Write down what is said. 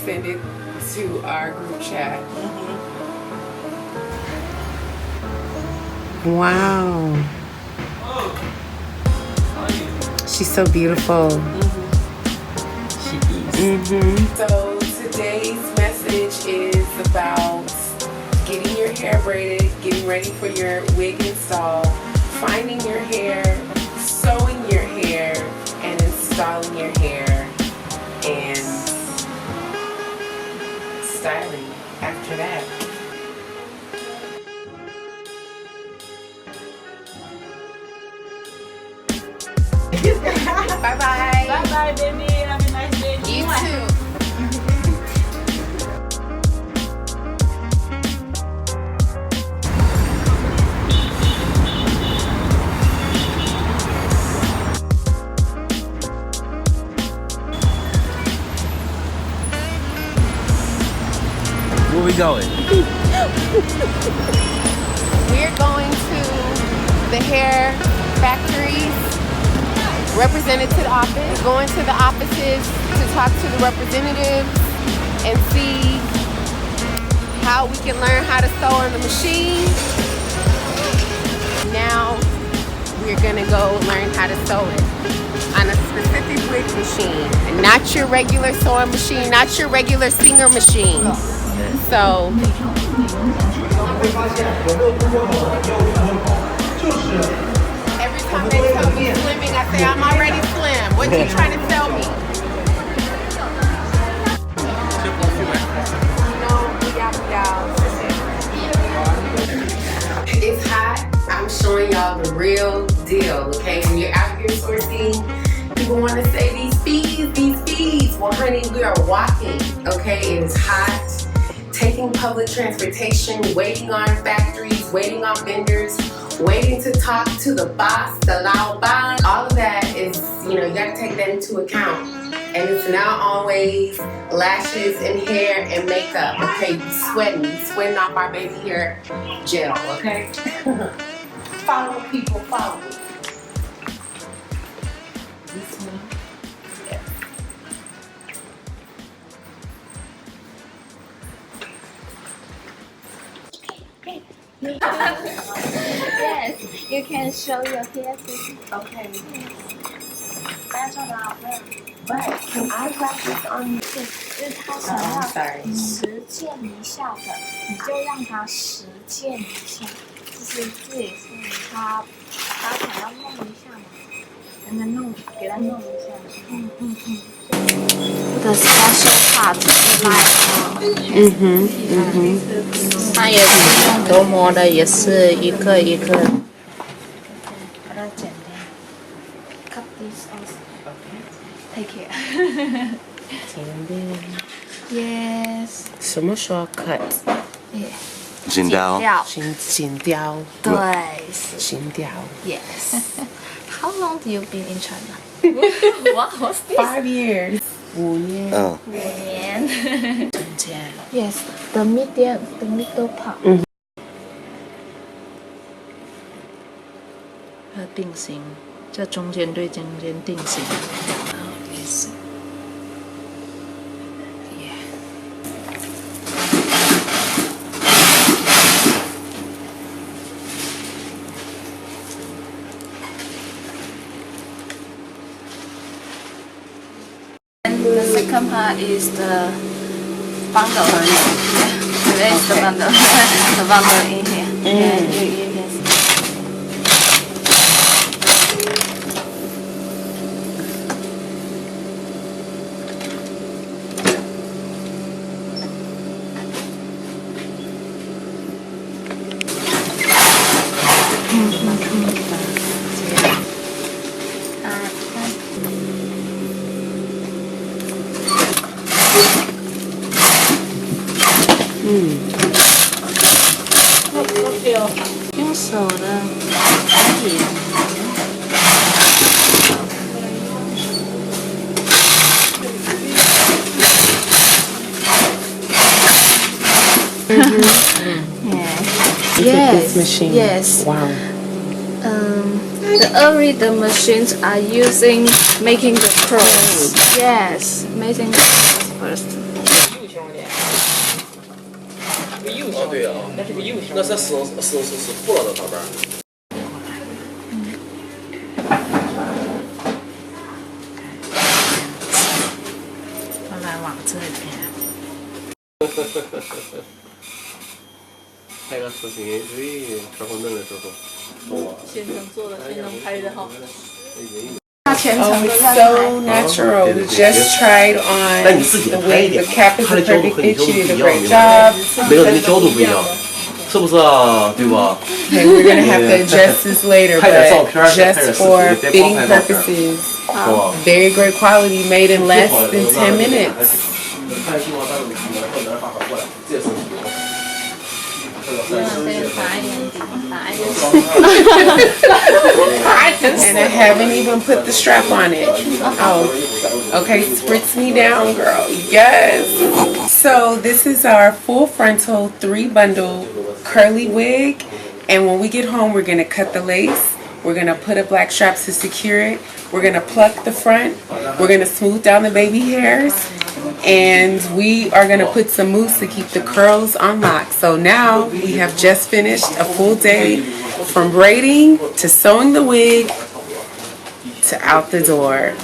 send it to our group chat. Wow. She's so beautiful. She is. So today's message is about getting your hair braided, getting ready for your wig install, finding your hair, sewing your hair, and installing your hair, and styling after that. Bye-bye. Bye-bye, baby. Have a nice day. You too. Where we going? We're going to the hair factories, represented to the office, going to the offices to talk to the representatives and see how we can learn how to sew on the machine. Now we're gonna go learn how to sew it on a specific wig machine, and not your regular sewing machine, not your regular Singer machine. So every time they tell me slimming, I say I'm already slim. What you trying to tell me? It's hot. I'm showing y'all the real deal, okay? When you're out here sourcing, people want to say these fees. Well, honey, we are walking, okay? It is hot. Taking public transportation, waiting on factories, waiting on vendors, waiting to talk to the boss, the lao ban. All of that is, you gotta take that into account. And it's not always lashes and hair and makeup, okay? You sweating off our baby hair gel, okay? Follow people, follow. This one. Yes, you can show your hair. Okay. That's all right. But can I practice on you? 就是他想要实践一下的，你就让他实践一下。就是这也是他想要弄一下嘛，给他弄一下。The special part is like，它也是用头磨的，也是一个一个。把它剪掉。Cut this off. Take care. 剪掉。 Yes. 什么时候 cut？ 剪刀。剪掉。对。剪掉。Yes. How long do you been in China? What was this? 5 years. 5年。嗯。 5年。中间。Yes, the middle part. 要定型，在中间对中间定型。Yes. And the second part is the bundle. Yeah, there is the bundle. The bundle in here. Yeah, you can see. feel 用手的可以。Yes. Machine. Yes. Wow. The machines are using making the curls. Yes, making the curls first. 哦，对啊，那是使用是富了的上班。后来往这边。拍个视频，对，然后弄的时候，先生做的，先生拍的哈。 Oh, it's so natural. We just tried on the wig. The cap is a perfect fit. You did a great job. 每个人的角度不一样，是不是啊？对吧？ Okay, we're gonna have to adjust this later, but just for fitting purposes, very great quality, made in less than 10 minutes. And I haven't even put the strap on it. Oh, okay, spritz me down, girl. Yes. So this is our full frontal 3-bundle curly wig. And when we get home, we're gonna cut the lace. We're gonna put a black strap to secure it. We're gonna pluck the front. We're gonna smooth down the baby hairs. And we are gonna put some mousse to keep the curls on lock. So now we have just finished a full day from braiding to sewing the wig to out the door.